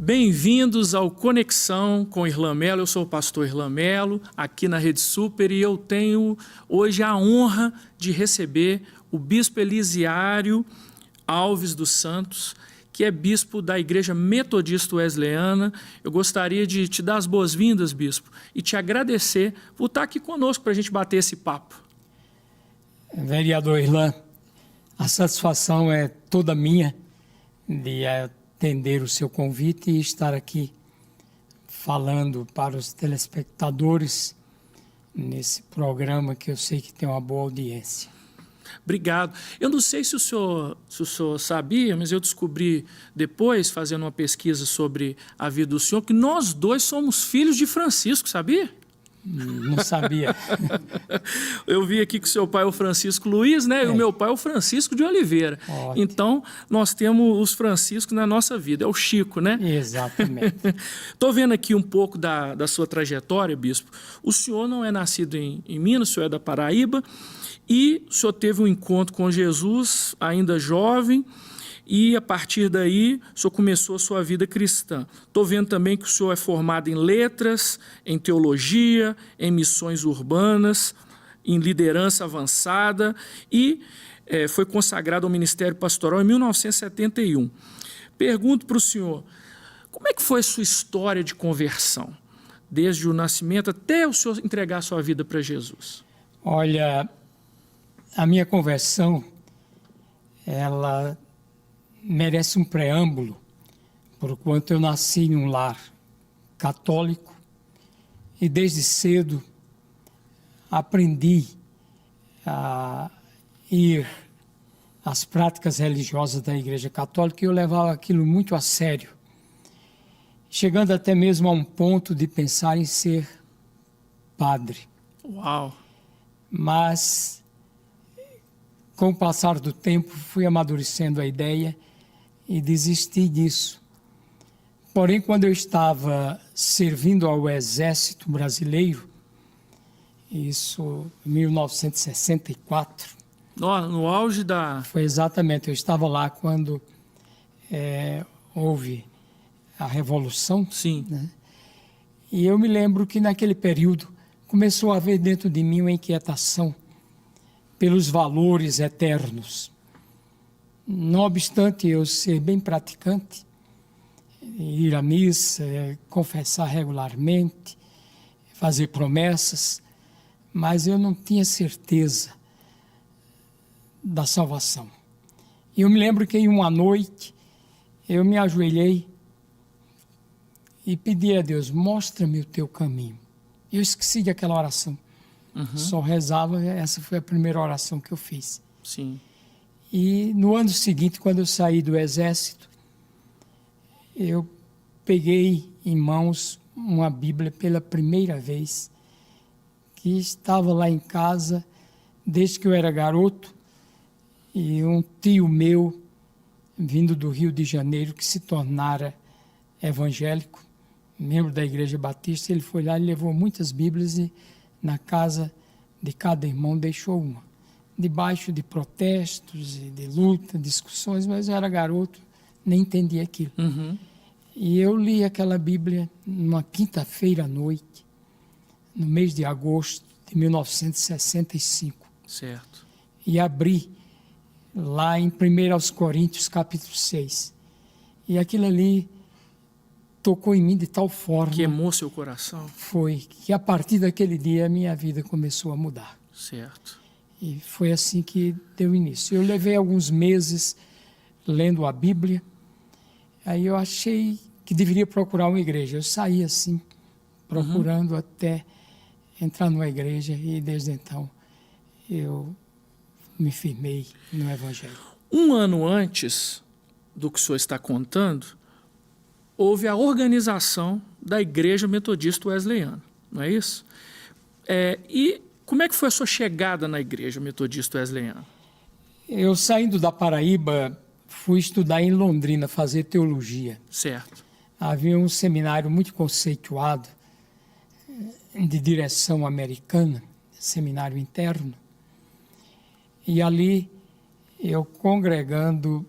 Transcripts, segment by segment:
Bem-vindos ao Conexão com Irlan Mello. Eu sou o pastor Irlan Mello, aqui na Rede Super, e eu tenho hoje a honra de receber o bispo Elisiário Alves dos Santos, que é bispo da Igreja Metodista Wesleyana. Eu gostaria de te dar as boas-vindas, bispo, e te agradecer por estar aqui conosco para a gente bater esse papo. Vereador Irlan, a satisfação é toda minha de atender o seu convite e estar aqui falando para os telespectadores nesse programa que eu sei que tem uma boa audiência. Obrigado. Eu não sei se o senhor sabia, mas eu descobri depois, fazendo uma pesquisa sobre a vida do senhor, que nós dois somos filhos de Francisco, sabia? Não sabia. Eu vi aqui que o seu pai é o Francisco Luiz, né? E o meu pai é o Francisco de Oliveira. Ótimo. Então, nós temos os Franciscos na nossa vida. É o Chico, né? Exatamente. Estou vendo aqui um pouco da sua trajetória, bispo. O senhor não é nascido em Minas, o senhor é da Paraíba, e o senhor teve um encontro com Jesus ainda jovem, e a partir daí o senhor começou a sua vida cristã. Estou vendo também que o senhor é formado em letras, em teologia, em missões urbanas, em liderança avançada e foi consagrado ao ministério pastoral em 1971. Pergunto para o senhor, como é que foi a sua história de conversão, desde o nascimento até o senhor entregar a sua vida para Jesus? Olha, a minha conversão, ela merece um preâmbulo, porquanto eu nasci em um lar católico e desde cedo aprendi a ir às práticas religiosas da Igreja Católica e eu levava aquilo muito a sério, chegando até mesmo a um ponto de pensar em ser padre. Uau! Mas, com o passar do tempo, fui amadurecendo a ideia e desisti disso. Porém, quando eu estava servindo ao Exército Brasileiro, isso em 1964... No auge da... Foi exatamente, eu estava lá quando houve a Revolução. Sim. Né? E eu me lembro que naquele período começou a haver dentro de mim uma inquietação pelos valores eternos. Não obstante eu ser bem praticante, ir à missa, confessar regularmente, fazer promessas, mas eu não tinha certeza da salvação. E eu me lembro que em uma noite eu me ajoelhei e pedi a Deus, mostra-me o teu caminho. Eu esqueci daquela oração. Só rezava, essa foi a primeira oração que eu fiz. Sim. E no ano seguinte, quando eu saí do Exército, eu peguei em mãos uma Bíblia pela primeira vez, que estava lá em casa desde que eu era garoto, e um tio meu, vindo do Rio de Janeiro, que se tornara evangélico, membro da Igreja Batista, ele foi lá e levou muitas Bíblias e na casa de cada irmão deixou uma. Debaixo de protestos e de luta, discussões, mas eu era garoto, nem entendia aquilo. E eu li aquela Bíblia numa quinta-feira à noite, no mês de agosto de 1965. Certo. E abri lá em 1 Coríntios, capítulo 6. E aquilo ali tocou em mim de tal forma... Queimou seu coração? Foi, que a partir daquele dia a minha vida começou a mudar. Certo. E foi assim que deu início. Eu levei alguns meses lendo a Bíblia, aí eu achei que deveria procurar uma igreja. Eu saí assim, procurando até entrar numa igreja e desde então eu me firmei no Evangelho. Um ano antes do que o senhor está contando, houve a organização da Igreja Metodista Wesleyana, não é isso? E como é que foi a sua chegada na Igreja Metodista Wesleyana? Eu, saindo da Paraíba, fui estudar em Londrina, fazer teologia. Certo. Havia um seminário muito conceituado, de direção americana, seminário interno, e ali eu congregando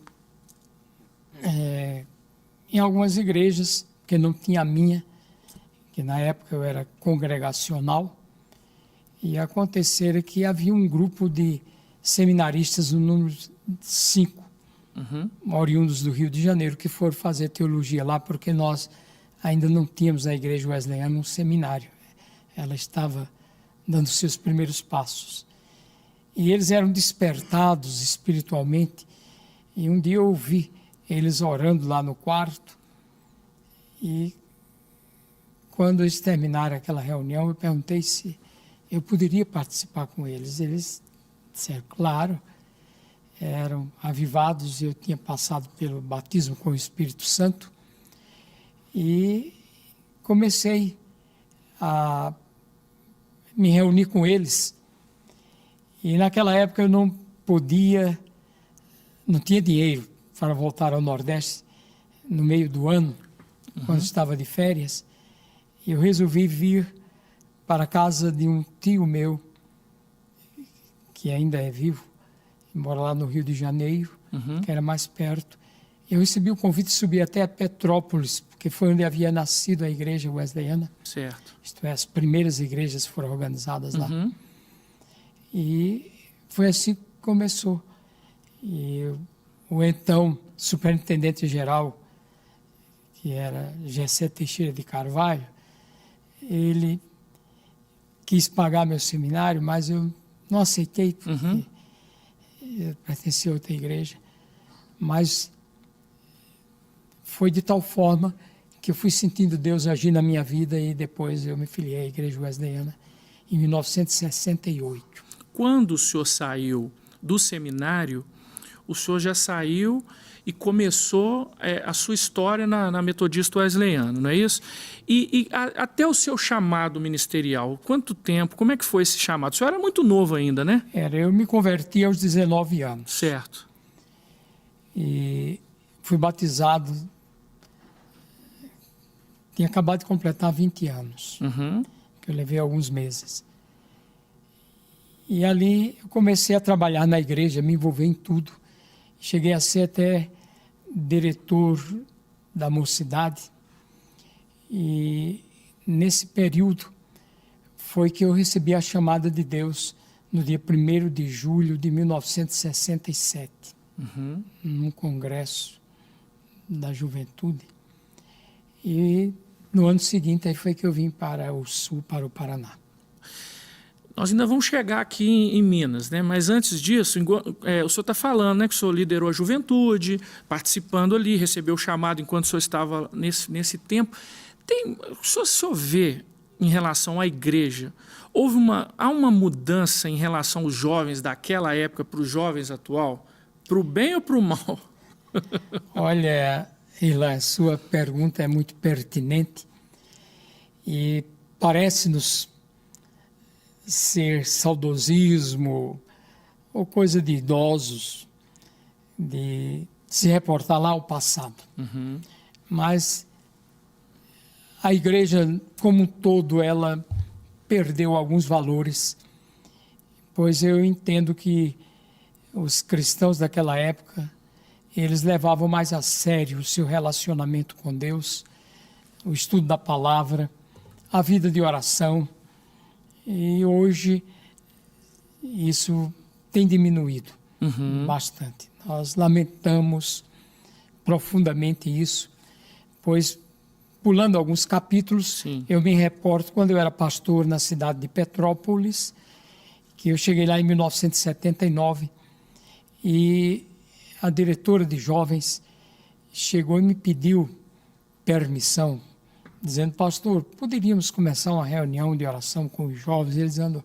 em algumas igrejas, porque não tinha a minha, que na época eu era congregacional, e acontecera que havia um grupo de seminaristas, no número 5, oriundos do Rio de Janeiro, que foram fazer teologia lá, porque nós ainda não tínhamos na igreja wesleyana um seminário. Ela estava dando seus primeiros passos. E eles eram despertados espiritualmente, e um dia eu ouvi eles orando lá no quarto, e quando eles terminaram aquela reunião, eu perguntei se eu poderia participar com eles. Eles disseram, claro, eram avivados, eu tinha passado pelo batismo com o Espírito Santo, e comecei a me reunir com eles. E naquela época eu não tinha dinheiro para voltar ao Nordeste no meio do ano, quando estava de férias. E eu resolvi vir para a casa de um tio meu, que ainda é vivo, mora lá no Rio de Janeiro, que era mais perto. Eu recebi o convite de subir até Petrópolis, porque foi onde havia nascido a igreja wesleyana. Certo. Isto é, as primeiras igrejas foram organizadas lá. E foi assim que começou. E o então superintendente-geral, que era Gessé Teixeira de Carvalho, ele quis pagar meu seminário, mas eu não aceitei, porque eu pertencia a outra igreja. Mas foi de tal forma que eu fui sentindo Deus agir na minha vida, e depois eu me filiei à Igreja Wesleyana em 1968. Quando o senhor saiu do seminário, o senhor já saiu e começou a sua história na Metodista Wesleyana, não é isso? Até o seu chamado ministerial, quanto tempo, como é que foi esse chamado? O senhor era muito novo ainda, né? Eu me converti aos 19 anos. Certo. E fui batizado, tinha acabado de completar 20 anos, que eu levei alguns meses. E ali eu comecei a trabalhar na igreja, me envolver em tudo. Cheguei a ser até diretor da mocidade. E nesse período foi que eu recebi a chamada de Deus no dia 1º de julho de 1967, num congresso da juventude. E no ano seguinte aí foi que eu vim para o sul, para o Paraná. Nós ainda vamos chegar aqui em Minas, né? Mas antes disso, o senhor está falando, né, que o senhor liderou a juventude, participando ali, recebeu o chamado enquanto o senhor estava nesse tempo. O senhor vê, em relação à igreja, há uma mudança em relação aos jovens daquela época para os jovens atual? Para o bem ou para o mal? Olha, Ilan, sua pergunta é muito pertinente e parece-nos ser saudosismo ou coisa de idosos, de se reportar lá ao passado. Mas a igreja, como um todo, ela perdeu alguns valores, pois eu entendo que os cristãos daquela época, eles levavam mais a sério o seu relacionamento com Deus, o estudo da palavra, a vida de oração. E hoje isso tem diminuído bastante. Nós lamentamos profundamente isso, pois, pulando alguns capítulos, eu me reporto quando eu era pastor na cidade de Petrópolis, que eu cheguei lá em 1979, e a diretora de jovens chegou e me pediu permissão, dizendo, pastor, poderíamos começar uma reunião de oração com os jovens? Eles andam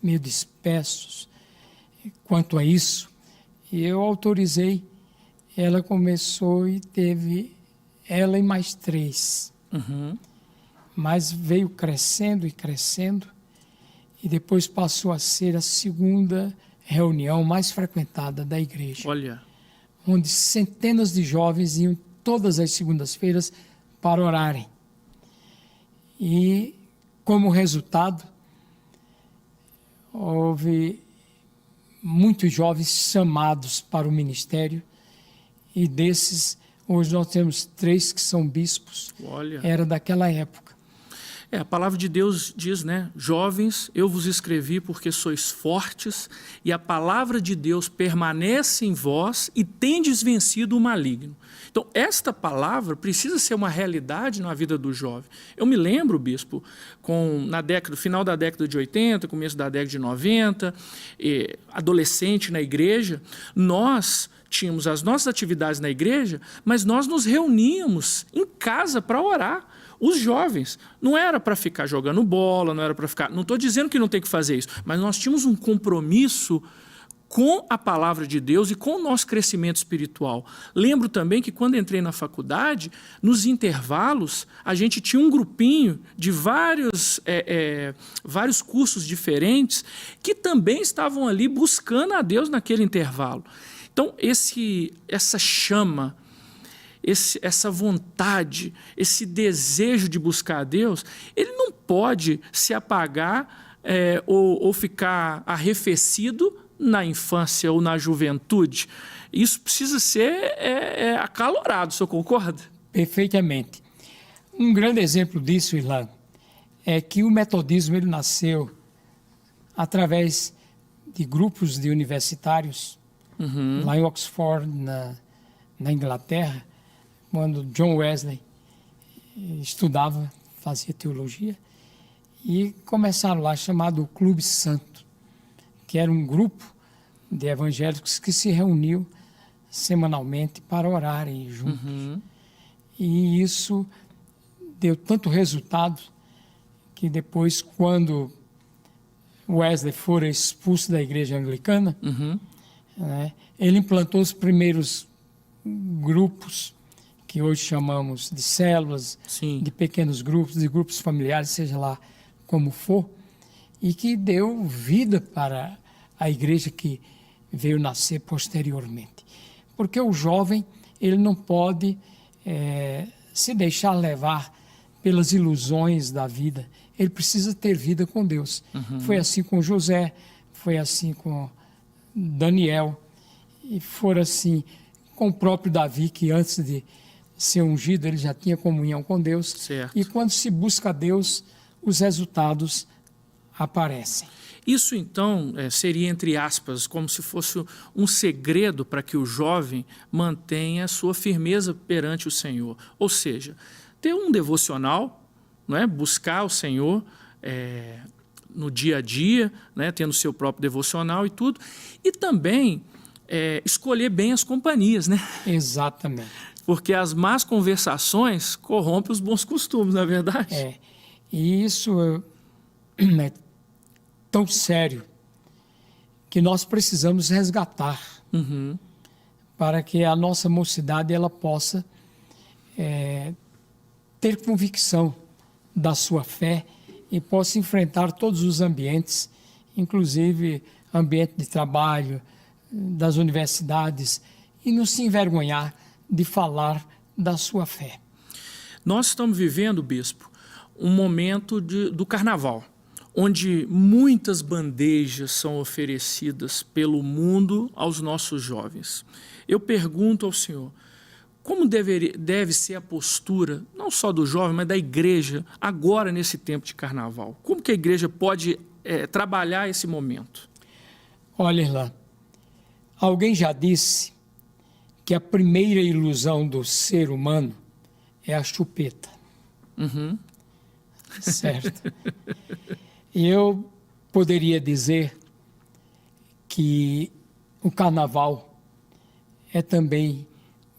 meio dispersos quanto a isso. E eu autorizei, ela começou e teve ela e mais 3. Mas veio crescendo e crescendo, e depois passou a ser a segunda reunião mais frequentada da igreja. Olha. Onde centenas de jovens iam todas as segundas-feiras para orarem. E, como resultado, houve muitos jovens chamados para o ministério, e desses, Hoje nós temos 3 que são bispos. Olha. Era daquela época. A palavra de Deus diz, né? Jovens, eu vos escrevi porque sois fortes e a palavra de Deus permanece em vós e tendes vencido o maligno. Então, esta palavra precisa ser uma realidade na vida do jovem. Eu me lembro, bispo, final da década de 80, começo da década de 90, adolescente na igreja, nós tínhamos as nossas atividades na igreja, mas nós nos reuníamos em casa para orar. Os jovens, não era para ficar jogando bola, não era para ficar... Não estou dizendo que não tem que fazer isso, mas nós tínhamos um compromisso com a palavra de Deus e com o nosso crescimento espiritual. Lembro também que quando entrei na faculdade, nos intervalos, a gente tinha um grupinho de vários cursos diferentes que também estavam ali buscando a Deus naquele intervalo. Então, essa chama, essa vontade, esse desejo de buscar a Deus, ele não pode se apagar ou ficar arrefecido na infância ou na juventude. Isso precisa ser acalorado, o senhor concorda? Perfeitamente. Um grande exemplo disso, Ilan, é que o metodismo ele nasceu através de grupos de universitários, lá em Oxford, na Inglaterra, quando John Wesley estudava, fazia teologia, e começaram lá, chamado Clube Santo, que era um grupo de evangélicos que se reuniu semanalmente para orarem juntos. E isso deu tanto resultado que depois, quando Wesley fora expulso da igreja anglicana, né, ele implantou os primeiros grupos que hoje chamamos de células, Sim. de pequenos grupos, de grupos familiares, seja lá como for, e que deu vida para a igreja que veio nascer posteriormente. Porque o jovem, ele não pode se deixar levar pelas ilusões da vida. Ele precisa ter vida com Deus. Foi assim com José, foi assim com Daniel, e foi assim com o próprio Davi, que antes de ser ungido, ele já tinha comunhão com Deus. Certo. E quando se busca Deus, os resultados aparecem. Isso, então, seria, entre aspas, como se fosse um segredo para que o jovem mantenha a sua firmeza perante o Senhor. Ou seja, ter um devocional, não é? Buscar o Senhor no dia a dia, né? Tendo o seu próprio devocional e tudo. E também escolher bem as companhias, né? Exatamente. Porque as más conversações corrompem os bons costumes, não é verdade? E isso é tão sério que nós precisamos resgatar para que a nossa mocidade ela possa ter convicção da sua fé e possa enfrentar todos os ambientes, inclusive ambiente de trabalho, das universidades, e não se envergonhar de falar da sua fé. Nós estamos vivendo, bispo, um momento do carnaval, onde muitas bandejas são oferecidas pelo mundo aos nossos jovens. Eu pergunto ao senhor, como deve ser a postura, não só do jovem, mas da igreja, agora nesse tempo de carnaval? Como que a igreja pode trabalhar esse momento? Olha lá, alguém já disse que a primeira ilusão do ser humano é a chupeta. Certo? E eu poderia dizer que o carnaval é também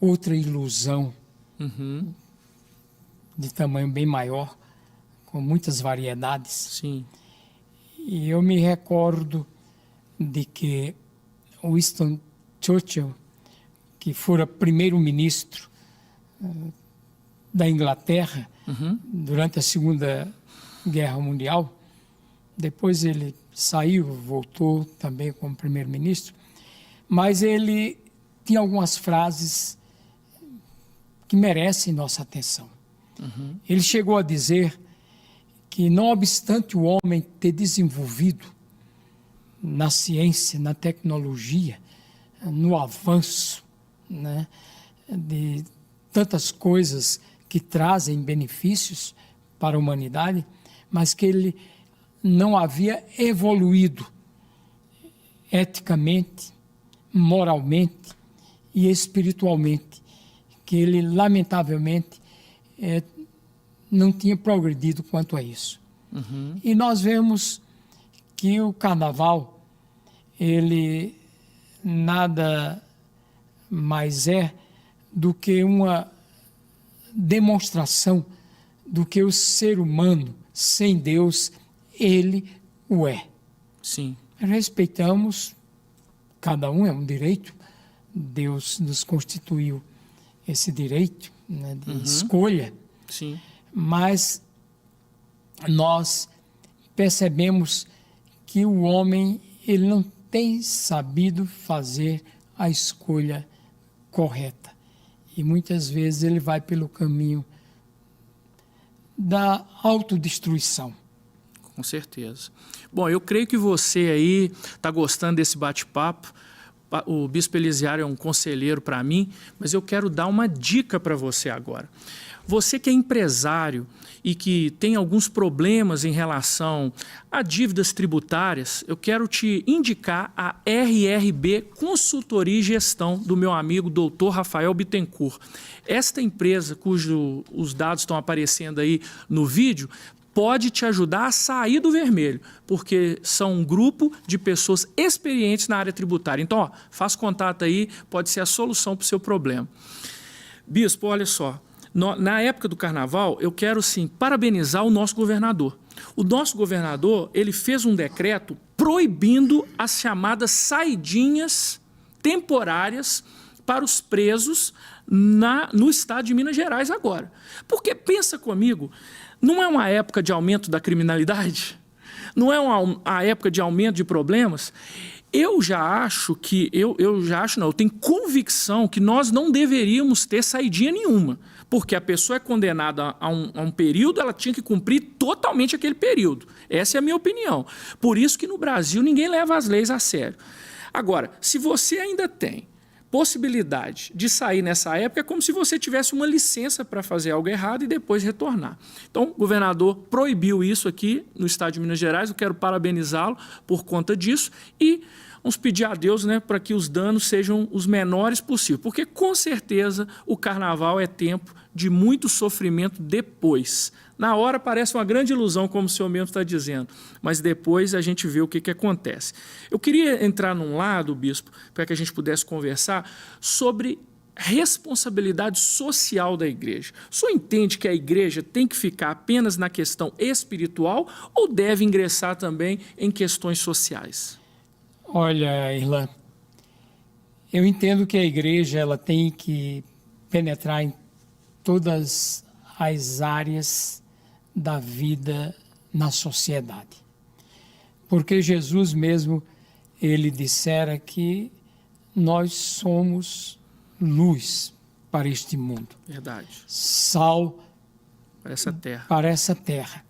outra ilusão de tamanho bem maior, com muitas variedades. Sim. E eu me recordo de que Winston Churchill, que fora primeiro-ministro da Inglaterra durante a Segunda Guerra Mundial, depois ele saiu, voltou também como primeiro-ministro, mas ele tinha algumas frases que merecem nossa atenção. Ele chegou a dizer que, não obstante o homem ter desenvolvido na ciência, na tecnologia, no avanço, né, de tantas coisas que trazem benefícios para a humanidade, mas que ele não havia evoluído eticamente, moralmente e espiritualmente, que ele, lamentavelmente, não tinha progredido quanto a isso. Uhum. E nós vemos que o carnaval, ele nada mais é do que uma demonstração do que o ser humano, sem Deus, ele o é. Sim. Respeitamos, cada um é um direito, Deus nos constituiu esse direito, né, de escolha, Sim. mas nós percebemos que o homem ele não tem sabido fazer a escolha correta. E muitas vezes ele vai pelo caminho da autodestruição. Com certeza. Bom, eu creio que você aí está gostando desse bate-papo. O Bispo Elisiário é um conselheiro para mim, mas eu quero dar uma dica para você agora. Você que é empresário e que tem alguns problemas em relação a dívidas tributárias, eu quero te indicar a RRB Consultoria e Gestão do meu amigo Dr. Rafael Bittencourt. Esta empresa, cujos dados estão aparecendo aí no vídeo, pode te ajudar a sair do vermelho, porque são um grupo de pessoas experientes na área tributária. Então, faz contato aí, pode ser a solução para o seu problema. Bispo, olha só. Na época do carnaval, eu quero sim parabenizar o nosso governador. O nosso governador, ele fez um decreto proibindo as chamadas saidinhas temporárias para os presos no estado de Minas Gerais agora. Porque pensa comigo, não é uma época de aumento da criminalidade? Não é uma época de aumento de problemas? Eu tenho convicção que nós não deveríamos ter saidinha nenhuma, porque a pessoa é condenada a um período, ela tinha que cumprir totalmente aquele período. Essa é a minha opinião. Por isso que no Brasil ninguém leva as leis a sério. Agora, se você ainda tem possibilidade de sair nessa época, é como se você tivesse uma licença para fazer algo errado e depois retornar. Então, o governador proibiu isso aqui no estado de Minas Gerais, eu quero parabenizá-lo por conta disso e vamos pedir a Deus, né, para que os danos sejam os menores possível, porque com certeza o carnaval é tempo de muito sofrimento depois. Na hora parece uma grande ilusão, como o senhor mesmo está dizendo, mas depois a gente vê o que acontece. Eu queria entrar num lado, bispo, para que a gente pudesse conversar sobre responsabilidade social da igreja. O senhor entende que a igreja tem que ficar apenas na questão espiritual ou deve ingressar também em questões sociais? Olha, Irlan, eu entendo que a igreja ela tem que penetrar em todas as áreas da vida na sociedade. Porque Jesus mesmo, ele dissera que nós somos luz para este mundo. Verdade. Sal para essa terra.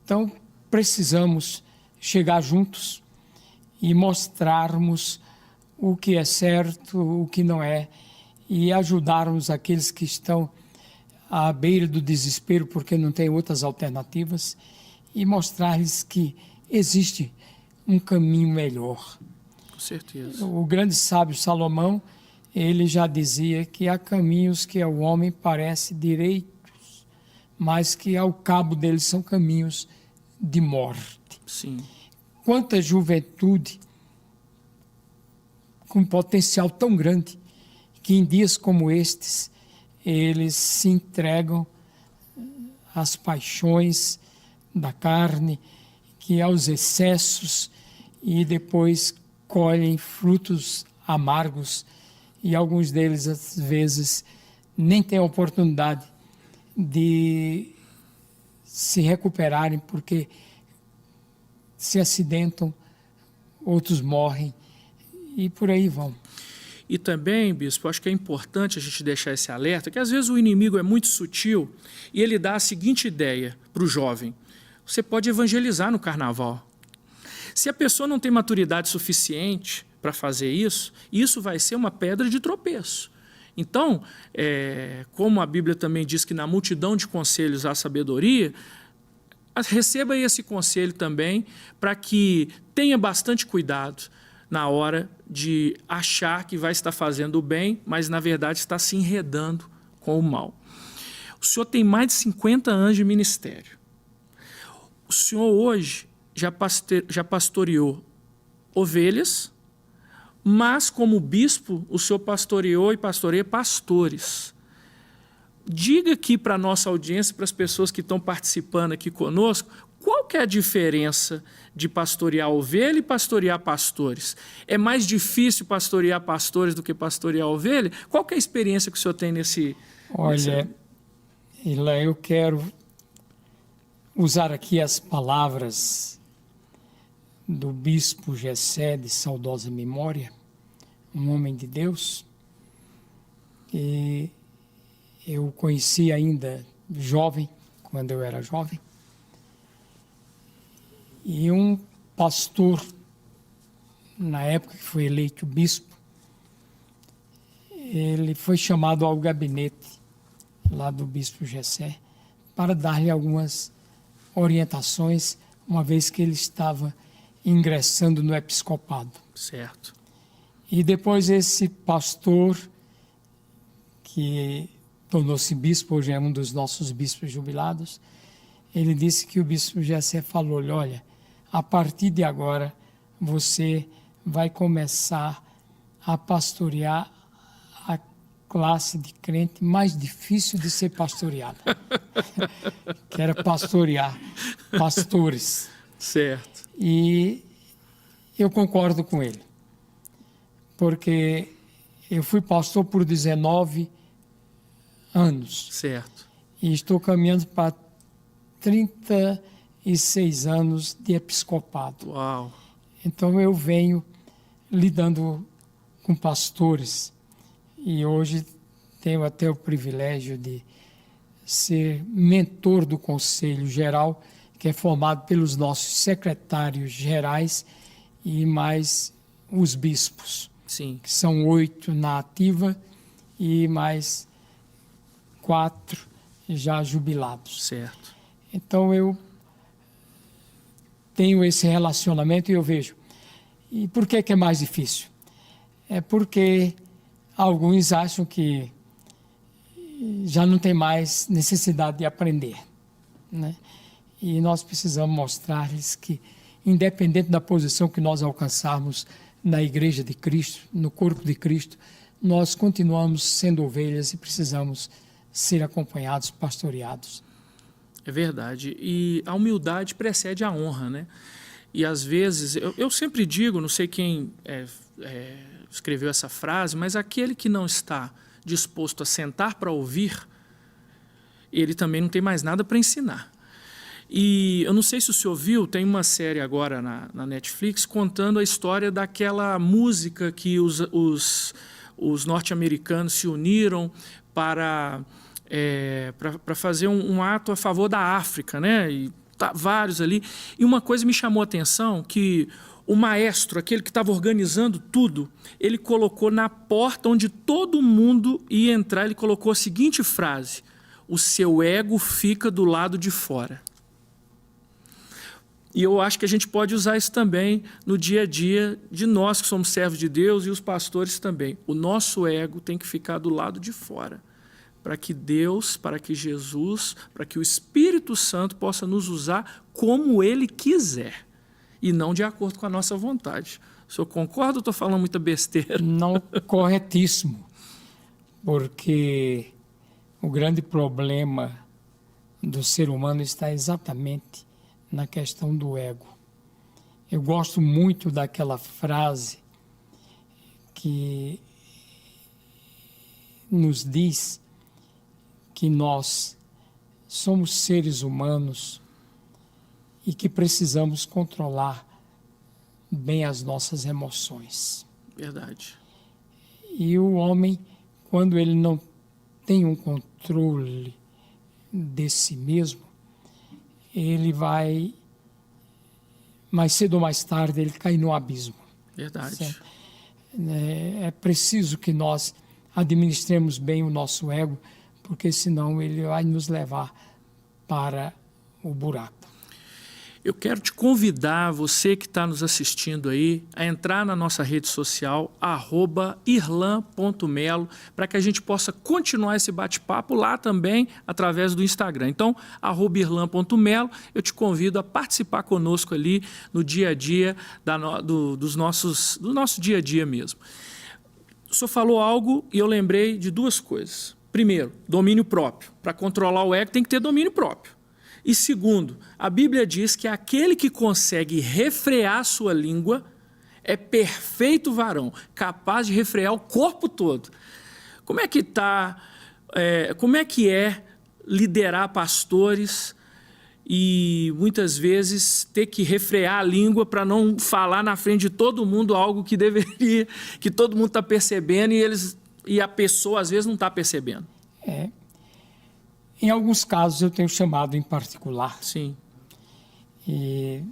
Então, precisamos chegar juntos e mostrarmos o que é certo, o que não é, e ajudarmos aqueles que estão à beira do desespero porque não tem outras alternativas e mostrar-lhes que existe um caminho melhor. Com certeza. O grande sábio Salomão, ele já dizia que há caminhos que ao homem parecem direitos, mas que ao cabo deles são caminhos de morte. Sim. Quanta juventude com potencial tão grande que em dias como estes eles se entregam às paixões da carne, que aos excessos e depois colhem frutos amargos e alguns deles às vezes nem têm a oportunidade de se recuperarem porque se acidentam, outros morrem e por aí vão. E também, bispo, acho que é importante a gente deixar esse alerta, que às vezes o inimigo é muito sutil e ele dá a seguinte ideia para o jovem: você pode evangelizar no carnaval. Se a pessoa não tem maturidade suficiente para fazer isso, isso vai ser uma pedra de tropeço. Então, como a Bíblia também diz que na multidão de conselhos há sabedoria, receba esse conselho também para que tenha bastante cuidado na hora de achar que vai estar fazendo o bem, mas na verdade está se enredando com o mal. O senhor tem mais de 50 anos de ministério. O senhor hoje já pastoreou ovelhas, mas como bispo o senhor pastoreou e pastoreia pastores. Diga aqui para a nossa audiência, para as pessoas que estão participando aqui conosco, qual que é a diferença de pastorear ovelha e pastorear pastores? É mais difícil pastorear pastores do que pastorear ovelha? Qual que é a experiência que o senhor tem nesse... Olha, Ilan, eu quero usar aqui as palavras do bispo Gessé, de saudosa memória, um homem de Deus, e eu o conheci ainda jovem, quando eu era jovem, e um pastor, na época que foi eleito bispo, ele foi chamado ao gabinete lá do bispo Gessé para dar-lhe algumas orientações, uma vez que ele estava ingressando no episcopado. Certo. E depois esse pastor, que tornou-se bispo, hoje é um dos nossos bispos jubilados, ele disse que o bispo Gessé falou-lhe: olha, a partir de agora você vai começar a pastorear a classe de crente mais difícil de ser pastoreada, que era pastorear pastores. Certo. E eu concordo com ele, porque eu fui pastor por 19 anos. Certo. E estou caminhando para 36 anos de episcopado. Uau. Então eu venho lidando com pastores e hoje tenho até o privilégio de ser mentor do Conselho Geral, que é formado pelos nossos secretários gerais e mais os bispos. Sim. Que são 8 na ativa e mais 4 já jubilados. Certo. Então eu tenho esse relacionamento e eu vejo. E por que é mais difícil? É porque alguns acham que já não tem mais necessidade de aprender, né? E nós precisamos mostrar-lhes que, independente da posição que nós alcançarmos na Igreja de Cristo, no corpo de Cristo, nós continuamos sendo ovelhas e precisamos ser acompanhados, pastoreados. É verdade. E a humildade precede a honra, né? E às vezes, eu sempre digo, não sei quem escreveu essa frase, mas aquele que não está disposto a sentar para ouvir, ele também não tem mais nada para ensinar. E eu não sei se o senhor viu, tem uma série agora na Netflix contando a história daquela música que os norte-americanos se uniram para fazer um ato a favor da África, né? E vários ali. E uma coisa me chamou a atenção, que o maestro, aquele que estava organizando tudo, ele colocou na porta onde todo mundo ia entrar, ele colocou a seguinte frase: o seu ego fica do lado de fora. E eu acho que a gente pode usar isso também no dia a dia de nós que somos servos de Deus e os pastores também. O nosso ego tem que ficar do lado de fora, para que Deus, para que Jesus, para que o Espírito Santo possa nos usar como Ele quiser e não de acordo com a nossa vontade. O senhor concorda ou estou falando muita besteira? Não, corretíssimo, porque o grande problema do ser humano está exatamente na questão do ego. Eu gosto muito daquela frase que nos diz que nós somos seres humanos e que precisamos controlar bem as nossas emoções. Verdade. E o homem, quando ele não tem um controle de si mesmo, ele vai, mais cedo ou mais tarde, ele cai no abismo. Verdade. Certo? É preciso que nós administremos bem o nosso ego, porque senão ele vai nos levar para o buraco. Eu quero te convidar, você que está nos assistindo aí, a entrar na nossa rede social, @irlan.melo, para que a gente possa continuar esse bate-papo lá também, através do Instagram. Então, @irlan.melo, eu te convido a participar conosco ali no dia a dia, do nosso dia a dia mesmo. O senhor falou algo e eu lembrei de duas coisas. Primeiro, domínio próprio. Para controlar o ego tem que ter domínio próprio. E segundo, a Bíblia diz que aquele que consegue refrear sua língua é perfeito varão, capaz de refrear o corpo todo. Como é que é liderar pastores e muitas vezes ter que refrear a língua para não falar na frente de todo mundo algo que deveria, que todo mundo está percebendo e a pessoa às vezes não está percebendo? Em alguns casos eu tenho chamado em particular. Sim. E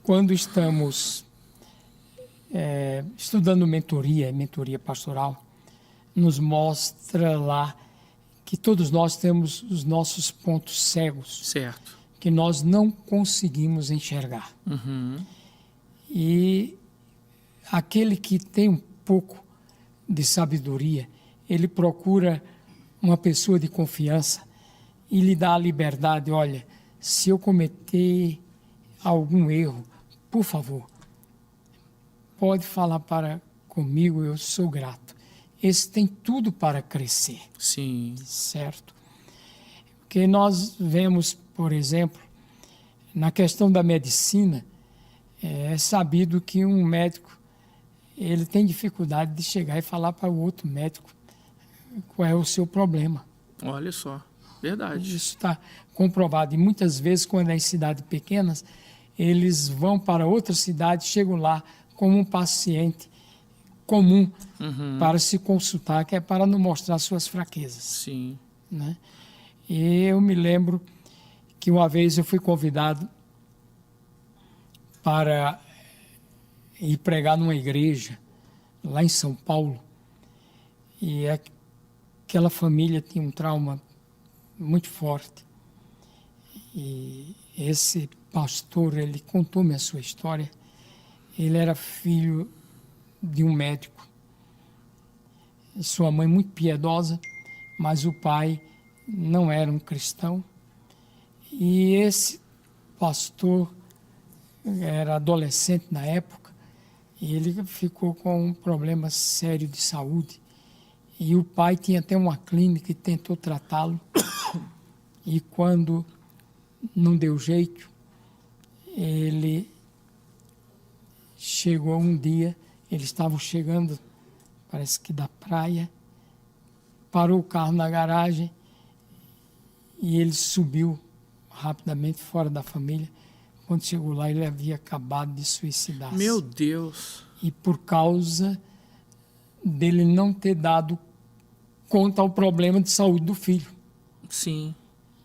quando estamos estudando mentoria pastoral, nos mostra lá que todos nós temos os nossos pontos cegos. Certo. Que nós não conseguimos enxergar. Uhum. E aquele que tem um pouco de sabedoria, ele procura uma pessoa de confiança e lhe dá a liberdade. Olha, se eu cometer algum erro, por favor, pode falar comigo, eu sou grato. Esse tem tudo para crescer. Sim. Certo? Porque nós vemos, por exemplo, na questão da medicina, é sabido que um médico ele tem dificuldade de chegar e falar para o outro médico qual é o seu problema. Olha só, verdade. Isso está comprovado. E muitas vezes, quando é em cidades pequenas, eles vão para outra cidade, chegam lá como um paciente comum para se consultar, que é para não mostrar suas fraquezas. Sim. Né? E eu me lembro que uma vez eu fui convidado para ir pregar numa igreja lá em São Paulo. E aquela família tinha um trauma muito forte. E esse pastor, ele contou-me a sua história. Ele era filho de um médico. Sua mãe muito piedosa, mas o pai não era um cristão. E esse pastor era adolescente na época e ele ficou com um problema sério de saúde. E o pai tinha até uma clínica e tentou tratá-lo. E quando não deu jeito, ele chegou um dia, eles estavam chegando, parece que da praia, parou o carro na garagem e ele subiu rapidamente fora da família. Quando chegou lá, ele havia acabado de suicidar-se. Meu Deus! E por causa dele não ter dado conta ao problema de saúde do filho. Sim.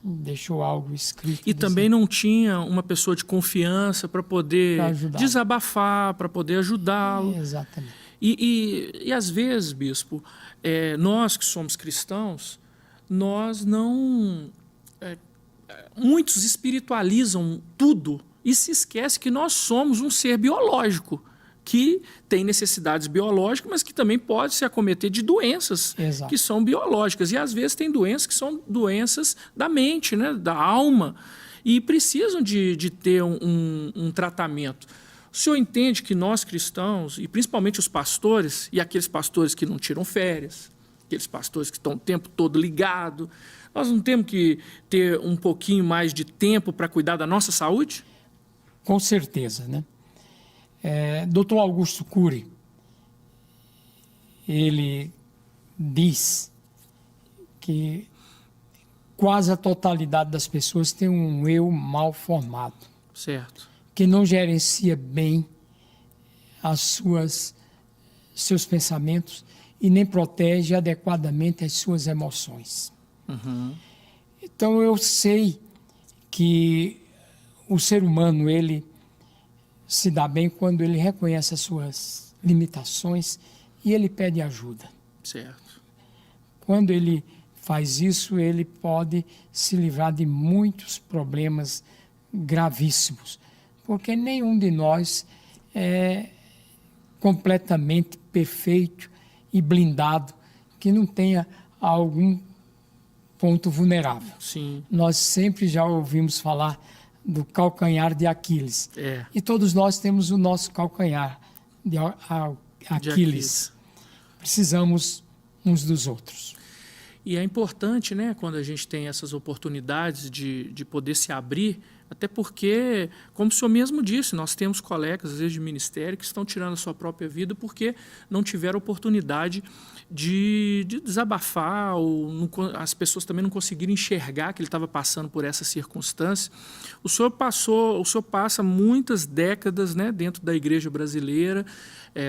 Deixou algo escrito. E também não tinha uma pessoa de confiança para poder desabafar, para poder ajudá-lo. Exatamente. E às vezes, bispo, nós que somos cristãos, nós não... muitos espiritualizam tudo e se esquece que nós somos um ser biológico, que tem necessidades biológicas, mas que também pode se acometer de doenças que são biológicas. E às vezes tem doenças que são doenças da mente, né, da alma, e precisam de ter um tratamento. O senhor entende que nós cristãos, e principalmente os pastores, e aqueles pastores que não tiram férias, aqueles pastores que estão o tempo todo ligados, nós não temos que ter um pouquinho mais de tempo para cuidar da nossa saúde? Com certeza, né? Dr. Augusto Cury, ele diz que quase a totalidade das pessoas tem um eu mal formado. Certo. Que não gerencia bem seus pensamentos e nem protege adequadamente as suas emoções. Uhum. Então eu sei que o ser humano, ele se dá bem quando ele reconhece as suas limitações e ele pede ajuda. Certo. Quando ele faz isso, ele pode se livrar de muitos problemas gravíssimos, porque nenhum de nós é completamente perfeito e blindado, que não tenha algum ponto vulnerável. Sim. Nós sempre já ouvimos falar do calcanhar de Aquiles. É. E todos nós temos o nosso calcanhar de De Aquiles. Precisamos uns dos outros. E é importante, né, quando a gente tem essas oportunidades de poder se abrir, até porque, como o senhor mesmo disse, nós temos colegas, às vezes, de ministério que estão tirando a sua própria vida porque não tiveram oportunidade de desabafar, ou as pessoas também não conseguiram enxergar que ele estava passando por essa circunstância. O senhor passa muitas décadas, né, dentro da igreja brasileira,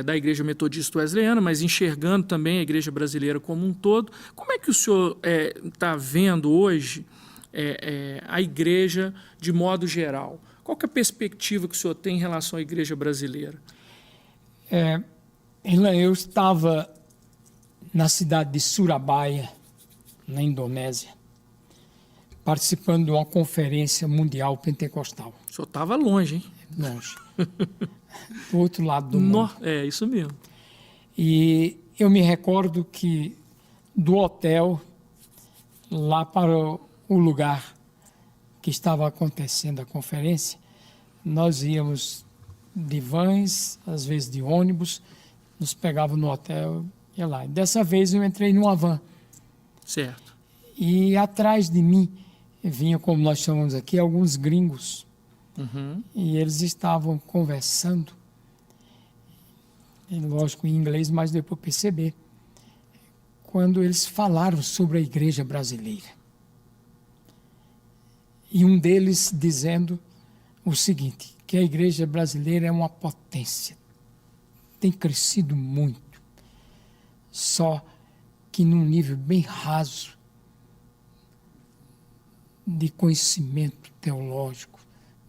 da igreja metodista wesleyana, mas enxergando também a igreja brasileira como um todo. Como é que o senhor está vendo hoje a igreja de modo geral? Qual que é a perspectiva que o senhor tem em relação à igreja brasileira? Eu estava na cidade de Surabaya, na Indonésia, participando de uma conferência mundial pentecostal. O senhor estava longe, hein? Longe. Do outro lado do mundo. É, isso mesmo. E eu me recordo que do hotel lá para o lugar que estava acontecendo a conferência, nós íamos de vans, às vezes de ônibus, nos pegavam no hotel e ia lá. Dessa vez eu entrei numa van. Certo. E atrás de mim vinham, como nós chamamos aqui, alguns gringos. Uhum. E eles estavam conversando, lógico em inglês, mas deu para perceber, quando eles falaram sobre a igreja brasileira. E um deles dizendo o seguinte, que a igreja brasileira é uma potência, tem crescido muito, só que num nível bem raso de conhecimento teológico,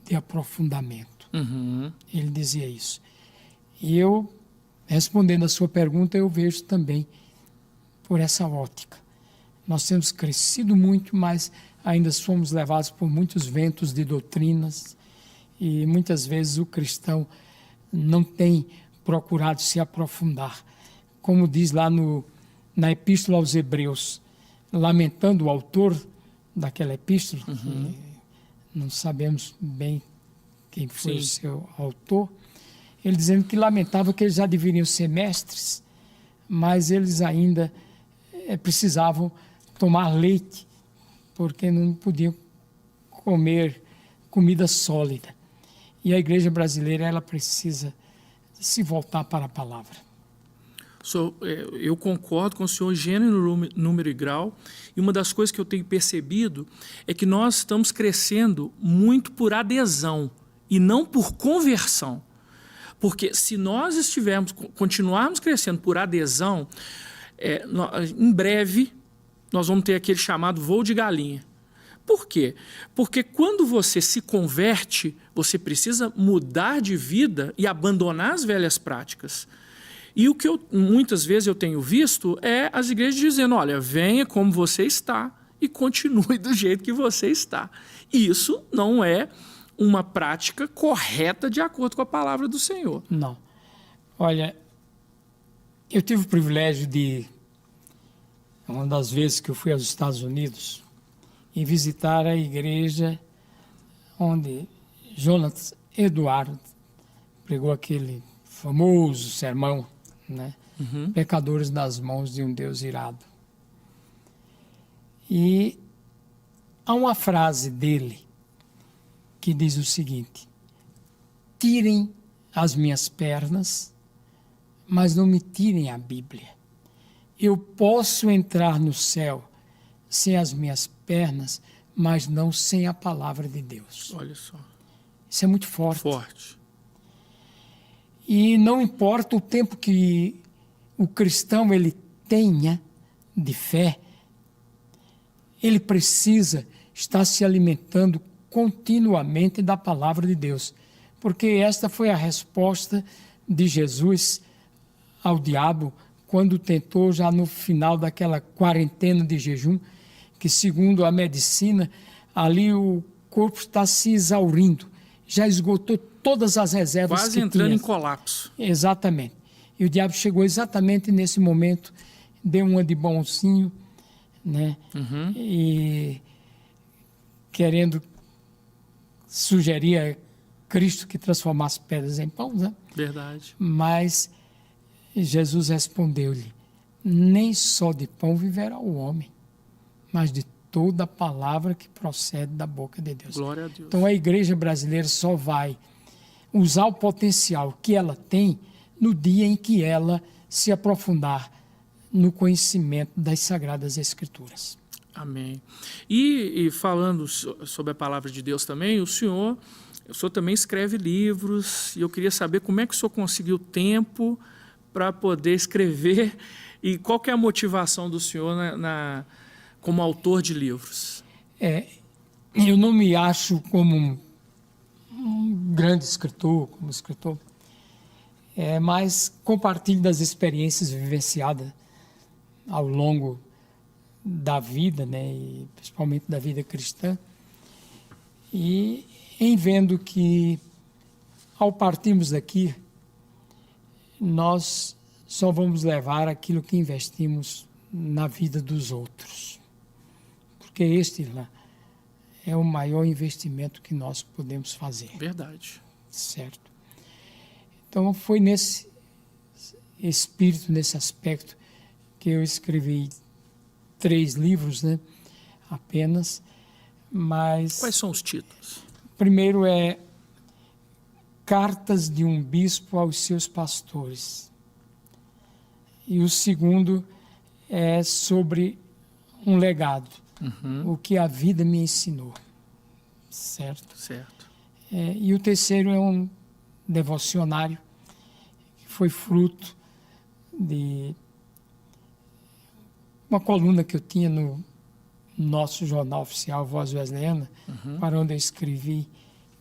de aprofundamento. Uhum. Ele dizia isso. E eu, respondendo a sua pergunta, eu vejo também por essa ótica. Nós temos crescido muito, mas ainda somos levados por muitos ventos de doutrinas e muitas vezes o cristão não tem procurado se aprofundar. Como diz lá na Epístola aos Hebreus, lamentando o autor daquela epístola, não sabemos bem quem foi o seu autor, ele dizendo que lamentava que eles já deveriam ser mestres, mas eles ainda precisavam tomar leite, porque não podiam comer comida sólida. E a igreja brasileira, ela precisa se voltar para a palavra. Eu concordo com o senhor, gênero, número e grau, e uma das coisas que eu tenho percebido é que nós estamos crescendo muito por adesão e não por conversão. Porque se nós continuarmos crescendo por adesão, em breve nós vamos ter aquele chamado voo de galinha. Por quê? Porque quando você se converte, você precisa mudar de vida e abandonar as velhas práticas. E o que muitas vezes eu tenho visto é as igrejas dizendo, olha, venha como você está e continue do jeito que você está. E isso não é uma prática correta de acordo com a palavra do Senhor. Não. Olha, eu tive o privilégio de, uma das vezes que eu fui aos Estados Unidos, e visitar a igreja onde Jonathan Edwards pregou aquele famoso sermão, né? Uhum. Pecadores nas mãos de um Deus irado. E há uma frase dele que diz o seguinte: tirem as minhas pernas, mas não me tirem a Bíblia. Eu posso entrar no céu sem as minhas pernas, mas não sem a palavra de Deus. Olha só. Isso é muito forte. Forte. E não importa o tempo que o cristão ele tenha de fé, ele precisa estar se alimentando continuamente da palavra de Deus. Porque esta foi a resposta de Jesus ao diabo quando tentou, já no final daquela quarentena de jejum, que segundo a medicina, ali o corpo está se exaurindo, já esgotou todas as reservas quase que entrando tinha. em colapso. Exatamente. E o diabo chegou exatamente nesse momento, deu uma de bonzinho, né? E querendo sugerir a Cristo que transformasse pedras em pão, né? Verdade. Mas Jesus respondeu-lhe: nem só de pão viverá o homem, mas de toda a palavra que procede da boca de Deus. Glória a Deus. Então a igreja brasileira só vai usar o potencial que ela tem no dia em que ela se aprofundar no conhecimento das Sagradas Escrituras. Amém. E falando sobre a palavra de Deus também, o senhor também escreve livros, e eu queria saber como é que o senhor conseguiu tempo para poder escrever e qual que é a motivação do senhor como autor de livros. Eu não me acho como um grande escritor, mas compartilho das experiências vivenciadas ao longo da vida, né, e principalmente da vida cristã, e em vendo que ao partirmos daqui, nós só vamos levar aquilo que investimos na vida dos outros, porque este lá é o maior investimento que nós podemos fazer. Verdade. Certo. Então foi nesse espírito, nesse aspecto, que eu escrevi 3 livros, né, apenas, mas... Quais são os títulos? O primeiro é Cartas de um Bispo aos Seus Pastores. E o segundo é sobre um legado, o que a vida me ensinou. Certo? Certo. E o terceiro é um devocionário que foi fruto de uma coluna que eu tinha no nosso jornal oficial Voz Wesleyana, para onde eu escrevi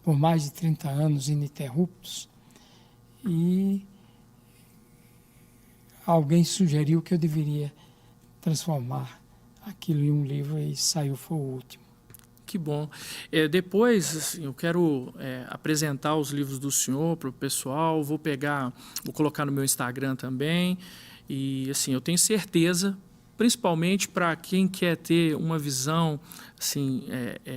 por mais de 30 anos ininterruptos, e alguém sugeriu que eu deveria transformar aquilo em um livro, e saiu, foi o último. Que bom. Depois, assim, eu quero apresentar os livros do senhor para o pessoal, vou colocar no meu Instagram também, e assim, eu tenho certeza, principalmente para quem quer ter uma visão assim,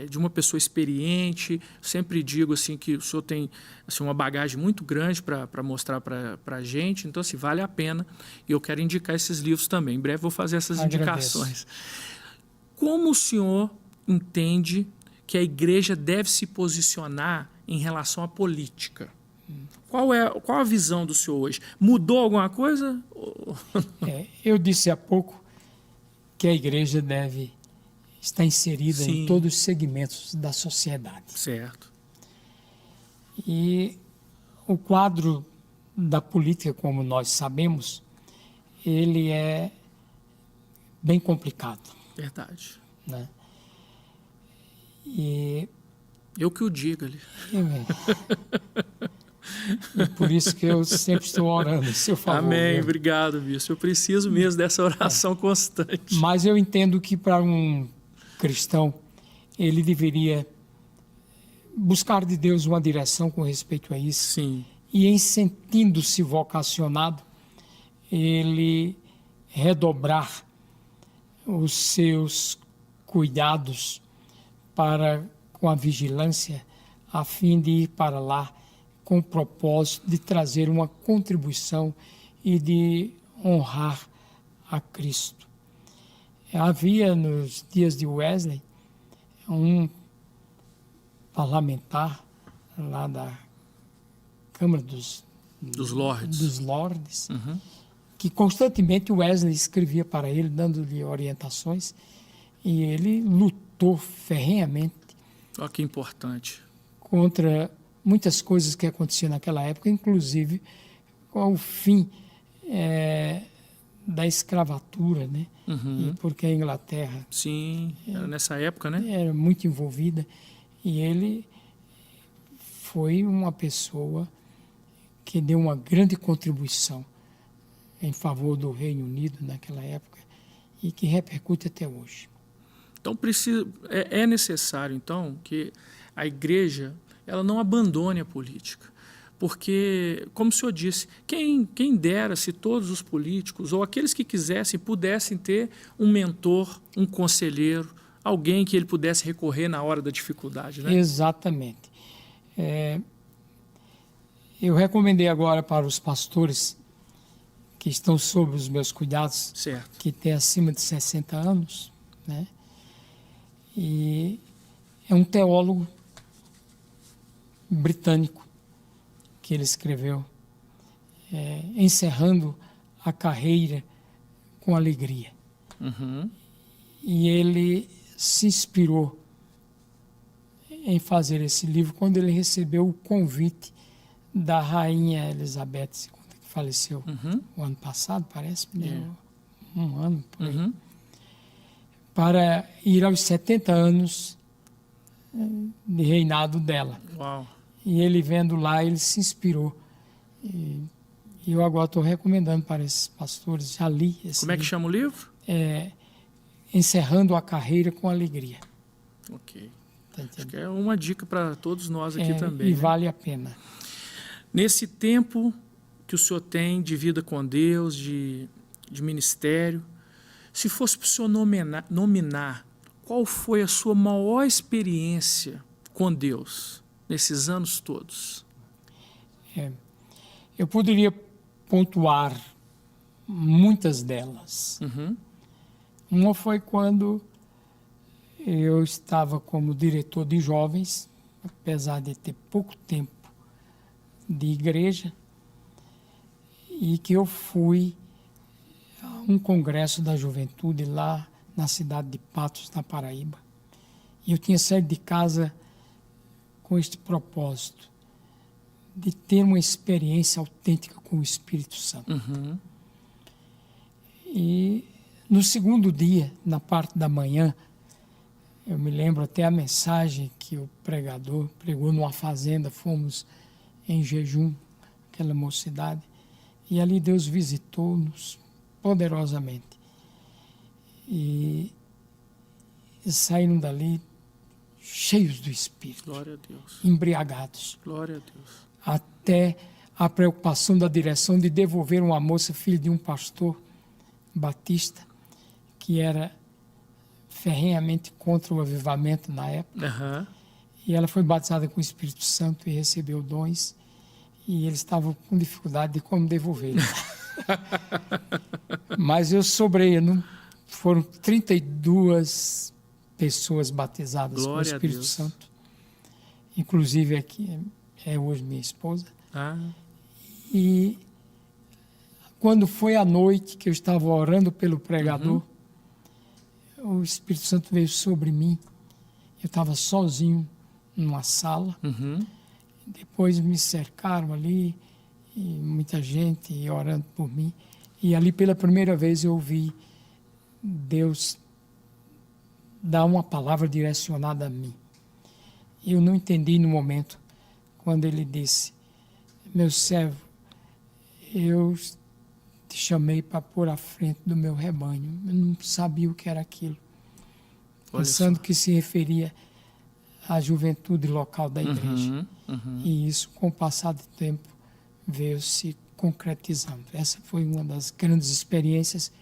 de uma pessoa experiente. Sempre digo assim, que o senhor tem assim, uma bagagem muito grande para mostrar para a gente, então assim, vale a pena, e eu quero indicar esses livros também. Em breve vou fazer essas indicações. Como o senhor entende que a igreja deve se posicionar em relação à política? Qual a visão do senhor hoje? Mudou alguma coisa? Eu disse há pouco que a igreja deve estar inserida Sim. em todos os segmentos da sociedade. Certo. E o quadro da política, como nós sabemos, ele é bem complicado. Verdade. Né? E eu que o digo ali. E por isso que eu sempre estou orando em seu favor. Amém, obrigado, bispo. Eu preciso mesmo dessa oração constante. Mas eu entendo que para um cristão, ele deveria buscar de Deus uma direção com respeito a isso. Sim. E em sentindo-se vocacionado, ele redobrar os seus cuidados com a vigilância, a fim de ir para lá com o propósito de trazer uma contribuição e de honrar a Cristo. Havia nos dias de Wesley um parlamentar lá da Câmara dos Lordes, que constantemente Wesley escrevia para ele, dando-lhe orientações, e ele lutou ferrenhamente. Olha que importante. Contra muitas coisas que aconteciam naquela época, inclusive com o fim da escravatura, né? E porque a Inglaterra... Sim, era nessa época, né? Era muito envolvida, e ele foi uma pessoa que deu uma grande contribuição em favor do Reino Unido naquela época e que repercute até hoje. Então é necessário então que a igreja ela não abandone a política, porque, como o senhor disse, quem dera se todos os políticos ou aqueles que quisessem pudessem ter um mentor, um conselheiro, alguém que ele pudesse recorrer na hora da dificuldade, né? Exatamente. Eu recomendei agora para os pastores que estão sob os meus cuidados, Certo. que têm acima de 60 anos, né? E é um teólogo britânico que ele escreveu, encerrando a carreira com alegria. Uhum. E ele se inspirou em fazer esse livro quando ele recebeu o convite da rainha Elizabeth II, que faleceu o ano passado, parece, um ano por aí, para ir aos 70 anos de reinado dela. Uau. E ele vendo lá, ele se inspirou. E eu agora estou recomendando para esses pastores, já li esse Como é que livro, chama o livro? Encerrando a Carreira com Alegria. Ok. Tá Acho entendendo? que é uma dica para todos nós aqui também. E né? vale a pena. Nesse tempo que o senhor tem de vida com Deus, de ministério, se fosse para o senhor nominar qual foi a sua maior experiência com Deus nesses anos todos? Eu poderia pontuar muitas delas. Uma foi quando eu estava como diretor de jovens, apesar de ter pouco tempo de igreja, e que eu fui a um congresso da juventude lá na cidade de Patos, na Paraíba. E eu tinha saído de casa com este propósito, de ter uma experiência autêntica com o Espírito Santo. E no segundo dia, na parte da manhã, eu me lembro até a mensagem que o pregador pregou numa fazenda, fomos em jejum, aquela mocidade, e ali Deus visitou-nos poderosamente. E saíram dali cheios do Espírito, Glória a Deus. embriagados, Glória a Deus. até a preocupação da direção de devolver uma moça, filha de um pastor batista, que era ferrenhamente contra o avivamento na época. E ela foi batizada com o Espírito Santo e recebeu dons, e eles estavam com dificuldade de como devolver. Mas eu sobrei, foram 32 pessoas batizadas com o Glória a Espírito Deus. Santo, inclusive aqui é hoje minha esposa. E quando foi à noite que eu estava orando pelo pregador, o Espírito Santo veio sobre mim. Eu estava sozinho numa sala. Depois me cercaram ali, e muita gente orando por mim. E ali pela primeira vez eu ouvi Deus dar uma palavra direcionada a mim. Eu não entendi no momento quando ele disse: meu servo, eu te chamei para pôr à frente do meu rebanho. Eu não sabia o que era aquilo. Pensando que se referia à juventude local da igreja. E isso, com o passar do tempo, veio se concretizando. Essa foi uma das grandes experiências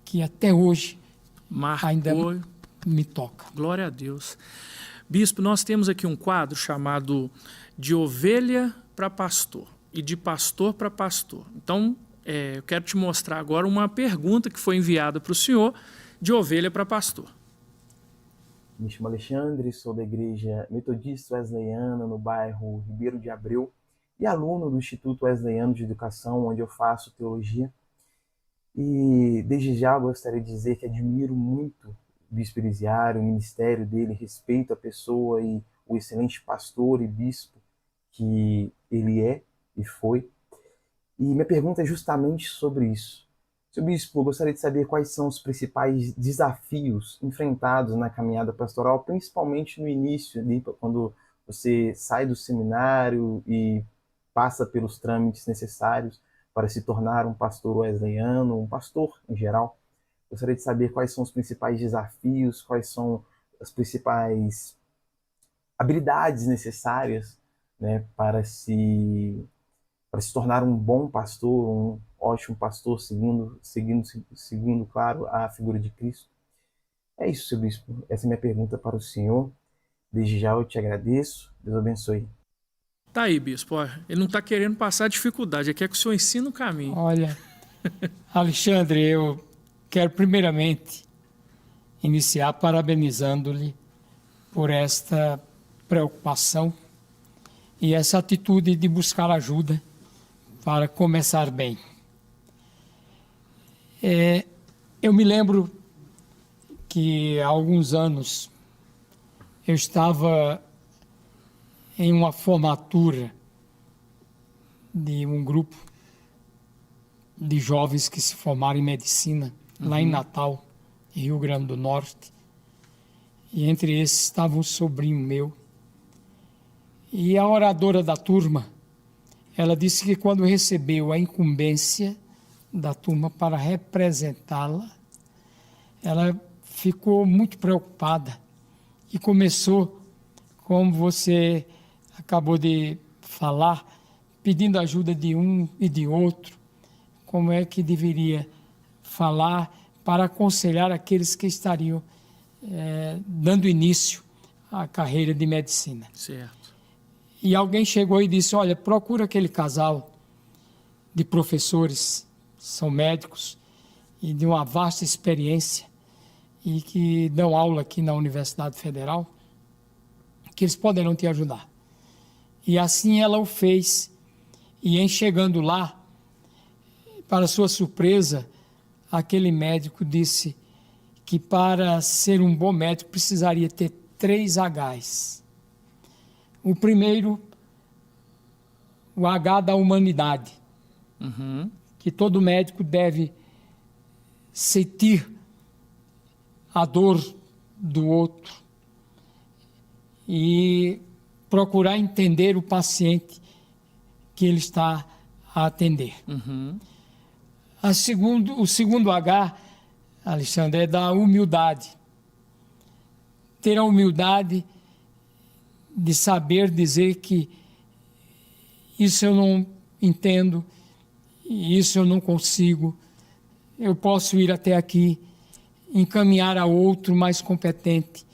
que até hoje ainda me toca. Glória a Deus. Bispo, nós temos aqui um quadro chamado De Ovelha para Pastor e de Pastor para Pastor. Então, eu quero te mostrar agora uma pergunta que foi enviada para o senhor de ovelha para pastor. Me chamo Alexandre, sou da Igreja Metodista Wesleyana, no bairro Ribeiro de Abreu, e aluno do Instituto Wesleyano de Educação, onde eu faço teologia. E desde já gostaria de dizer que admiro muito o Bispo Elisiário, o ministério dele, respeito a pessoa e o excelente pastor e bispo que ele é e foi. E minha pergunta é justamente sobre isso. Seu bispo, eu gostaria de saber quais são os principais desafios enfrentados na caminhada pastoral, principalmente no início, ali, quando você sai do seminário e passa pelos trâmites necessários para se tornar um pastor wesleyano, um pastor em geral. Gostaria de saber quais são os principais desafios, quais são as principais habilidades necessárias, né, para se tornar um bom pastor, um ótimo pastor, seguindo, claro, a figura de Cristo. É isso, seu bispo. Essa é a minha pergunta para o senhor. Desde já eu te agradeço. Deus abençoe. Tá aí, bispo. Ó, ele não está querendo passar dificuldade, ele quer que o senhor ensine o caminho. Olha, Alexandre, eu quero primeiramente iniciar parabenizando-lhe por esta preocupação e essa atitude de buscar ajuda para começar bem. Eu me lembro que há alguns anos eu estava em uma formatura de um grupo de jovens que se formaram em medicina lá em Natal, Rio Grande do Norte. E entre esses estava um sobrinho meu. E a oradora da turma, ela disse que quando recebeu a incumbência da turma para representá-la, ela ficou muito preocupada e começou, como você acabou de falar, pedindo ajuda de um e de outro, como é que deveria falar para aconselhar aqueles que estariam dando início à carreira de medicina. Certo. E alguém chegou e disse, olha, procura aquele casal de professores, são médicos e de uma vasta experiência e que dão aula aqui na Universidade Federal, que eles poderão te ajudar. E assim ela o fez. E em chegando lá, para sua surpresa, aquele médico disse que para ser um bom médico precisaria ter 3 Hs. O primeiro, o H da humanidade, que todo médico deve sentir a dor do outro e procurar entender o paciente que ele está a atender. O segundo H, Alexandre, é da humildade. Ter a humildade de saber dizer que isso eu não entendo, isso eu não consigo, eu posso ir até aqui, encaminhar a outro mais competente.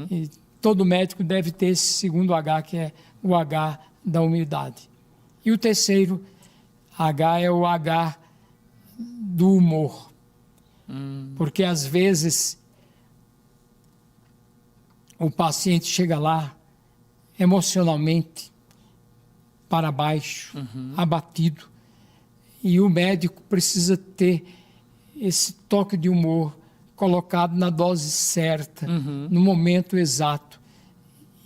E todo médico deve ter esse segundo H, que é o H da humildade. E o terceiro H é o H do humor. Porque às vezes o paciente chega lá emocionalmente para baixo, abatido, e o médico precisa ter esse toque de humor colocado na dose certa, no momento exato.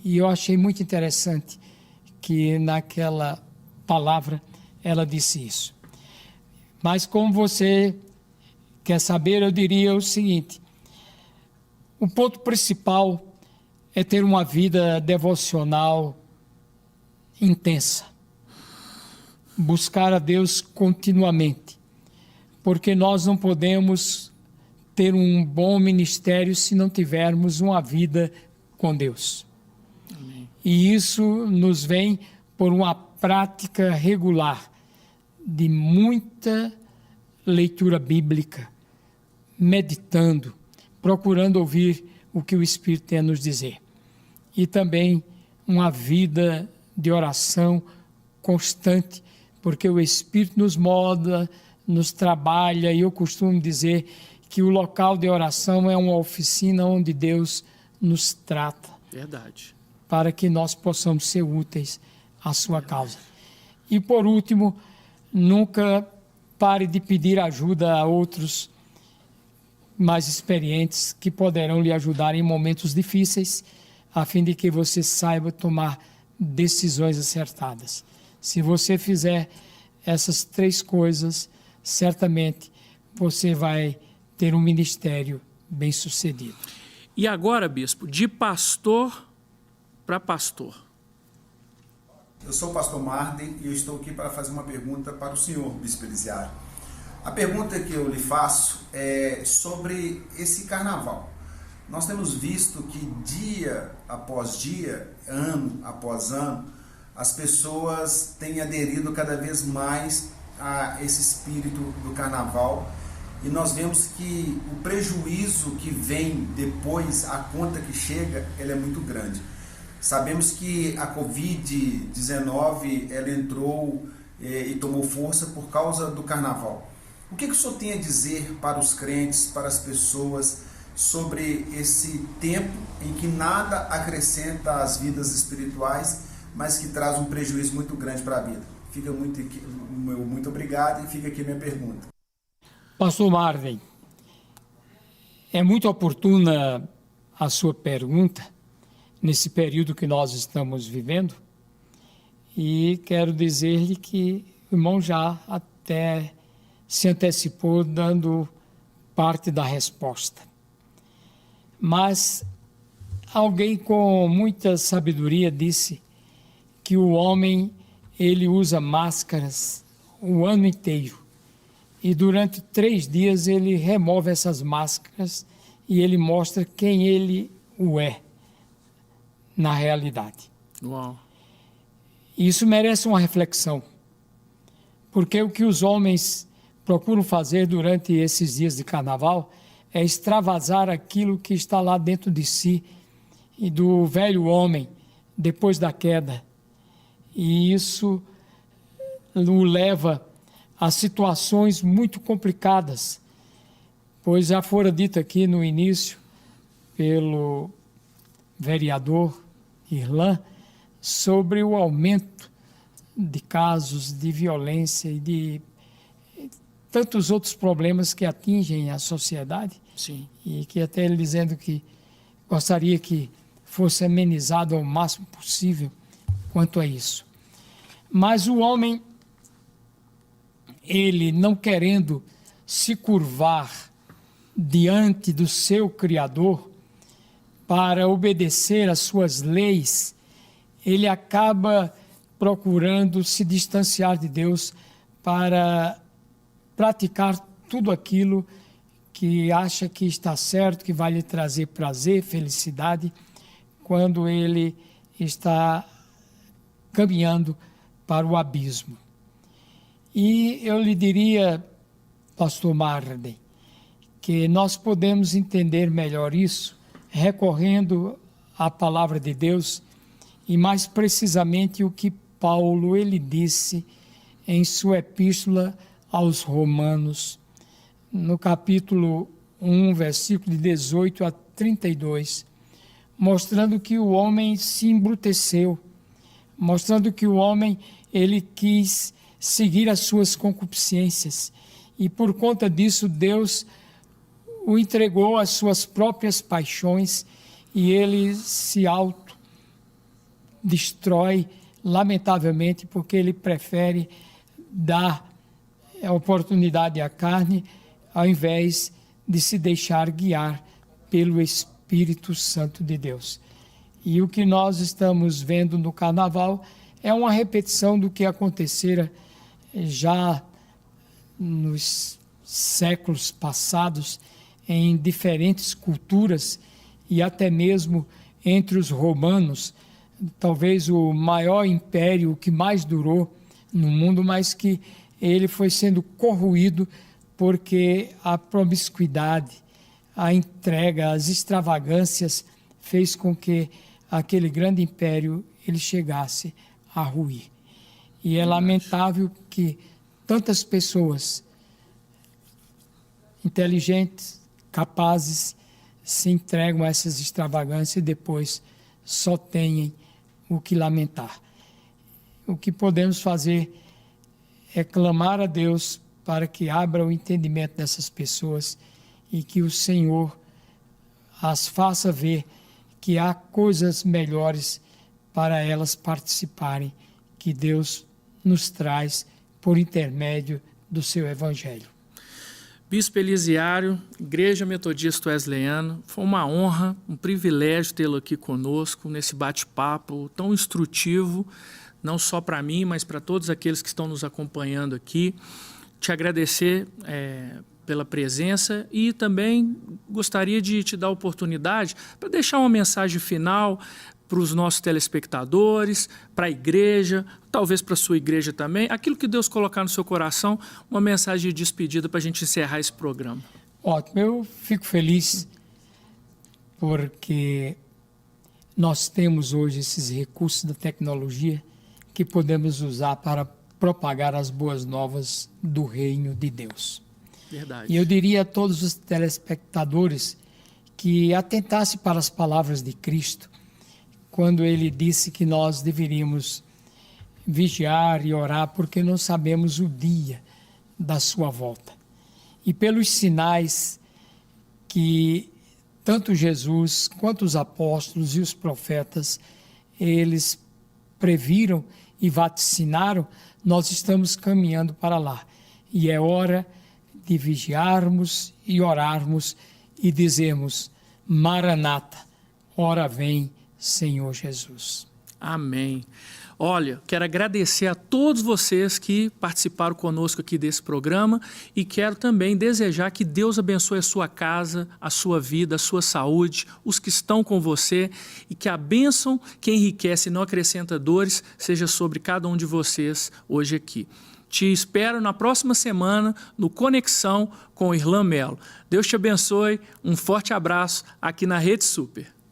E eu achei muito interessante que naquela palavra ela disse isso. Mas como você quer saber, eu diria o seguinte: o ponto principal é ter uma vida devocional intensa. Buscar a Deus continuamente. Porque nós não podemos ter um bom ministério se não tivermos uma vida com Deus. Amém. E isso nos vem por uma prática regular de muita leitura bíblica, meditando, procurando ouvir o que o Espírito tem a nos dizer. E também uma vida de oração constante, porque o Espírito nos molda, nos trabalha, e eu costumo dizer que o local de oração é uma oficina onde Deus nos trata. Verdade. Para que nós possamos ser úteis à sua causa. E por último, nunca pare de pedir ajuda a outros mais experientes que poderão lhe ajudar em momentos difíceis, a fim de que você saiba tomar decisões acertadas. Se você fizer essas 3 coisas, certamente você vai ter um ministério bem-sucedido. E agora, bispo, de pastor para pastor. Eu sou o pastor Marden e eu estou aqui para fazer uma pergunta para o senhor, Bispo Elisiário. A pergunta que eu lhe faço é sobre esse carnaval. Nós temos visto que dia após dia, ano após ano, as pessoas têm aderido cada vez mais a esse espírito do carnaval e nós vemos que o prejuízo que vem depois, a conta que chega, ela é muito grande. Sabemos que a Covid-19 ela entrou e tomou força por causa do carnaval. O que o senhor tem a dizer para os crentes, para as pessoas, sobre esse tempo em que nada acrescenta às vidas espirituais, mas que traz um prejuízo muito grande para a vida? Fica muito obrigado e fica aqui a minha pergunta. Pastor Marden, é muito oportuna a sua pergunta, nesse período que nós estamos vivendo, e quero dizer-lhe que o irmão já até se antecipou dando parte da resposta. Mas alguém com muita sabedoria disse que o homem ele usa máscaras o ano inteiro e durante 3 dias ele remove essas máscaras e ele mostra quem ele o é na realidade. Uau. Isso merece uma reflexão, porque o que os homens procuram fazer durante esses dias de carnaval é extravasar aquilo que está lá dentro de si e do velho homem depois da queda. E isso o leva a situações muito complicadas, pois já fora dito aqui no início pelo vereador Irlan sobre o aumento de casos de violência e de tantos outros problemas que atingem a sociedade. Sim. E que até ele dizendo que gostaria que fosse amenizado ao máximo possível quanto a isso. Mas o homem, ele não querendo se curvar diante do seu Criador para obedecer às suas leis, ele acaba procurando se distanciar de Deus para praticar tudo aquilo que acha que está certo, que vai lhe trazer prazer, felicidade, quando ele está caminhando para o abismo. E eu lhe diria, pastor Marden, que nós podemos entender melhor isso recorrendo à palavra de Deus e mais precisamente o que Paulo ele disse em sua epístola aos Romanos, no capítulo 1, versículo de 18 a 32, mostrando que o homem se embruteceu, mostrando que o homem ele quis seguir as suas concupiscências e por conta disso Deus o entregou às suas próprias paixões e ele se autodestrói, lamentavelmente, porque ele prefere dar a oportunidade à carne ao invés de se deixar guiar pelo Espírito Santo de Deus. E o que nós estamos vendo no carnaval é uma repetição do que acontecera já nos séculos passados em diferentes culturas e até mesmo entre os romanos, talvez o maior império que mais durou no mundo, mas que ele foi sendo corroído porque a promiscuidade, a entrega, as extravagâncias fez com que aquele grande império ele chegasse a ruir. E é lamentável que tantas pessoas inteligentes, capazes, se entregam a essas extravagâncias e depois só tenham o que lamentar. O que podemos fazer é clamar a Deus para que abra o entendimento dessas pessoas e que o Senhor as faça ver que há coisas melhores para elas participarem, que Deus nos traz por intermédio do seu Evangelho. Bispo Elisiário, Igreja Metodista Wesleyana, foi uma honra, um privilégio tê-lo aqui conosco nesse bate-papo tão instrutivo não só para mim, mas para todos aqueles que estão nos acompanhando aqui. Te agradecer pela presença e também gostaria de te dar a oportunidade para deixar uma mensagem final para os nossos telespectadores, para a igreja, talvez para a sua igreja também, aquilo que Deus colocar no seu coração, uma mensagem de despedida para a gente encerrar esse programa. Ótimo, eu fico feliz porque nós temos hoje esses recursos da tecnologia que podemos usar para propagar as boas novas do reino de Deus. Verdade. E eu diria a todos os telespectadores que atentassem para as palavras de Cristo, quando ele disse que nós deveríamos vigiar e orar, porque não sabemos o dia da sua volta. E pelos sinais que tanto Jesus quanto os apóstolos e os profetas, eles previram e vaticinaram, nós estamos caminhando para lá. E é hora de vigiarmos e orarmos e dizermos: Maranata, ora vem, Senhor Jesus. Amém. Olha, quero agradecer a todos vocês que participaram conosco aqui desse programa e quero também desejar que Deus abençoe a sua casa, a sua vida, a sua saúde, os que estão com você e que a bênção que enriquece e não acrescenta dores seja sobre cada um de vocês hoje aqui. Te espero na próxima semana no Conexão com o Irlan Melo. Deus te abençoe, um forte abraço aqui na Rede Super.